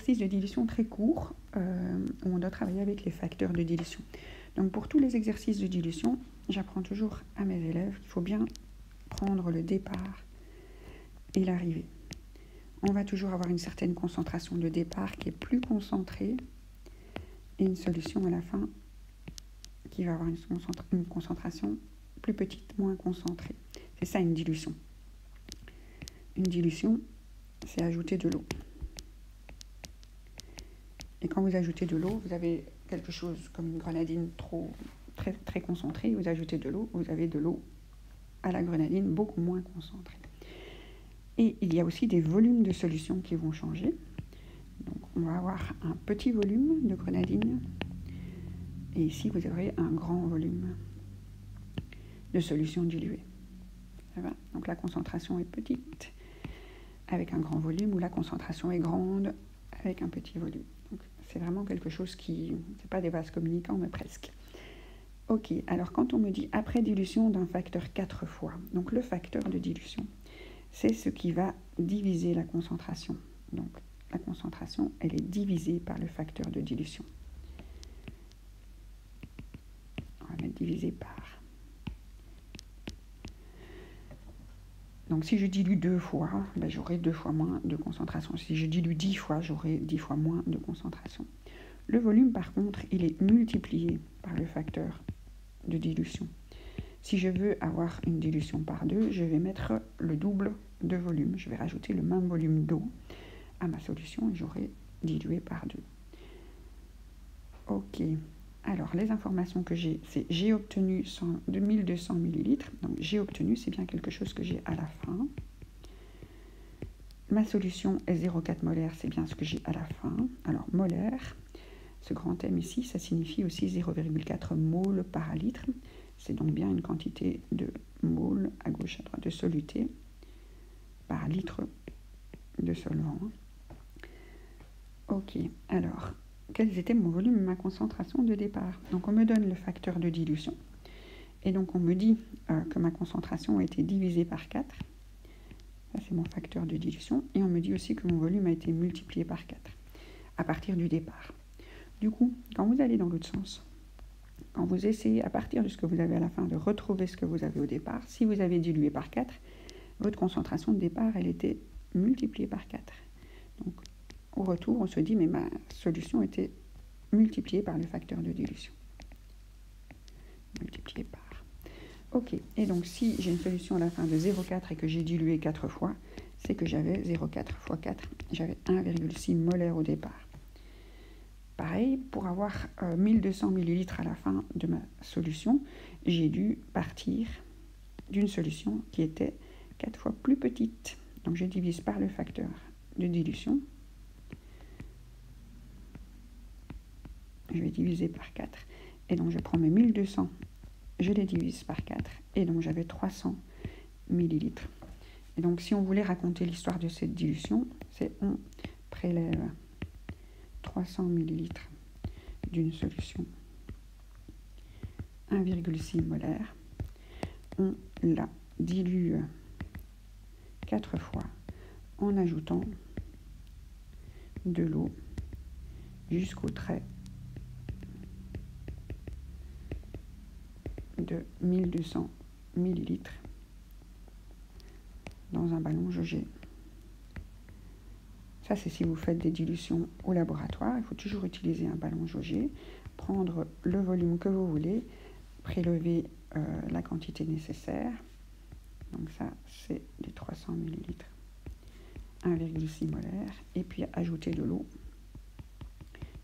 exercices de dilution très courts où on doit travailler avec les facteurs de dilution. Donc pour tous les exercices de dilution, j'apprends toujours à mes élèves qu'il faut bien prendre le départ et l'arrivée. On va toujours avoir une certaine concentration de départ qui est plus concentrée et une solution à la fin qui va avoir une concentration plus petite, moins concentrée. C'est ça une dilution. Une dilution, c'est ajouter de l'eau. Et quand vous ajoutez de l'eau, vous avez quelque chose comme une grenadine très, très concentrée, vous ajoutez de l'eau, vous avez de l'eau à la grenadine beaucoup moins concentrée. Et il y a aussi des volumes de solution qui vont changer. Donc on va avoir un petit volume de grenadine et ici vous aurez un grand volume de solution diluée. Ça va ? Donc la concentration est petite avec un grand volume ou la concentration est grande avec un petit volume. Donc c'est vraiment quelque chose qui, c'est pas des vases communicants mais presque. Ok, alors quand on me dit après dilution d'un facteur 4 fois, donc le facteur de dilution, c'est ce qui va diviser la concentration. Donc la concentration, elle est divisée par le facteur de dilution. On va mettre divisé par. Donc si je dilue 2 fois, j'aurai 2 fois moins de concentration. Si je dilue 10 fois, j'aurai 10 fois moins de concentration. Le volume, par contre, il est multiplié par le facteur de dilution. Si je veux avoir une dilution par 2, je vais mettre le double de volume. Je vais rajouter le même volume d'eau à ma solution et j'aurai dilué par 2. Ok. Alors, les informations que j'ai, c'est j'ai obtenu 1200 ml. Donc, j'ai obtenu, c'est bien quelque chose que j'ai à la fin. Ma solution est 0,4 molaire, c'est bien ce que j'ai à la fin. Alors, molaire, ce grand M ici, ça signifie aussi 0,4 mol par litre. C'est donc bien une quantité de mol à gauche, à droite, de soluté par litre de solvant. Ok, alors, quels étaient mon volume et ma concentration de départ? Donc on me donne le facteur de dilution. Et donc on me dit que ma concentration a été divisée par 4. Ça c'est mon facteur de dilution. Et on me dit aussi que mon volume a été multiplié par 4 à partir du départ. Du coup, quand vous allez dans l'autre sens, quand vous essayez à partir de ce que vous avez à la fin de retrouver ce que vous avez au départ, si vous avez dilué par 4, votre concentration de départ, elle était multipliée par 4. Donc au retour, on se dit, mais ma solution était multipliée par le facteur de dilution. Multiplié par. Ok, et donc si j'ai une solution à la fin de 0,4 et que j'ai dilué 4 fois, c'est que j'avais 0,4 fois 4, j'avais 1,6 molaire au départ. Pareil, pour avoir 1200 ml à la fin de ma solution, j'ai dû partir d'une solution qui était 4 fois plus petite. Donc je divise par le facteur de dilution. Je vais diviser par 4. Et donc je prends mes 1200, je les divise par 4. Et donc j'avais 300 millilitres. Et donc si on voulait raconter l'histoire de cette dilution, c'est on prélève 300 millilitres d'une solution 1,6 molaire. On la dilue 4 fois en ajoutant de l'eau jusqu'au trait de 1200 millilitres dans un ballon jaugé. Ça, c'est si vous faites des dilutions au laboratoire. Il faut toujours utiliser un ballon jaugé, prendre le volume que vous voulez, prélever la quantité nécessaire. Donc ça, c'est des 300 millilitres, 1,6 molaire, et puis ajouter de l'eau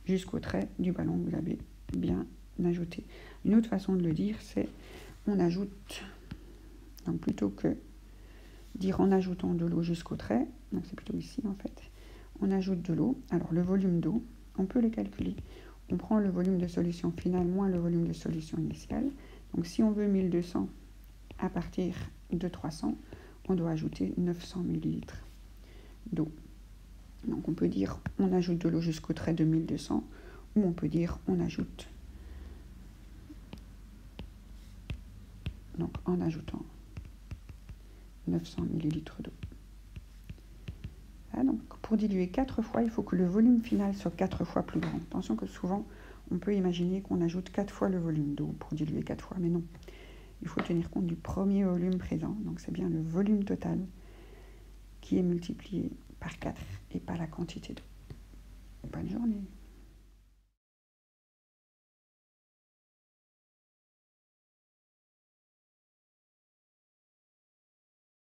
jusqu'au trait du ballon que vous avez bien ajouté. Une autre façon de le dire, c'est on ajoute, donc plutôt que dire en ajoutant de l'eau jusqu'au trait, donc c'est plutôt ici en fait, on ajoute de l'eau. Alors le volume d'eau, on peut le calculer. On prend le volume de solution finale moins le volume de solution initiale. Donc si on veut 1200 à partir de 300, on doit ajouter 900 millilitres d'eau. Donc on peut dire on ajoute de l'eau jusqu'au trait de 1200 ou on peut dire on ajoute donc en ajoutant 900 millilitres d'eau. Ah, donc pour diluer 4 fois, il faut que le volume final soit 4 fois plus grand. Attention que souvent, on peut imaginer qu'on ajoute 4 fois le volume d'eau pour diluer 4 fois, mais non. Il faut tenir compte du premier volume présent, donc c'est bien le volume total qui est multiplié par 4 et pas la quantité d'eau.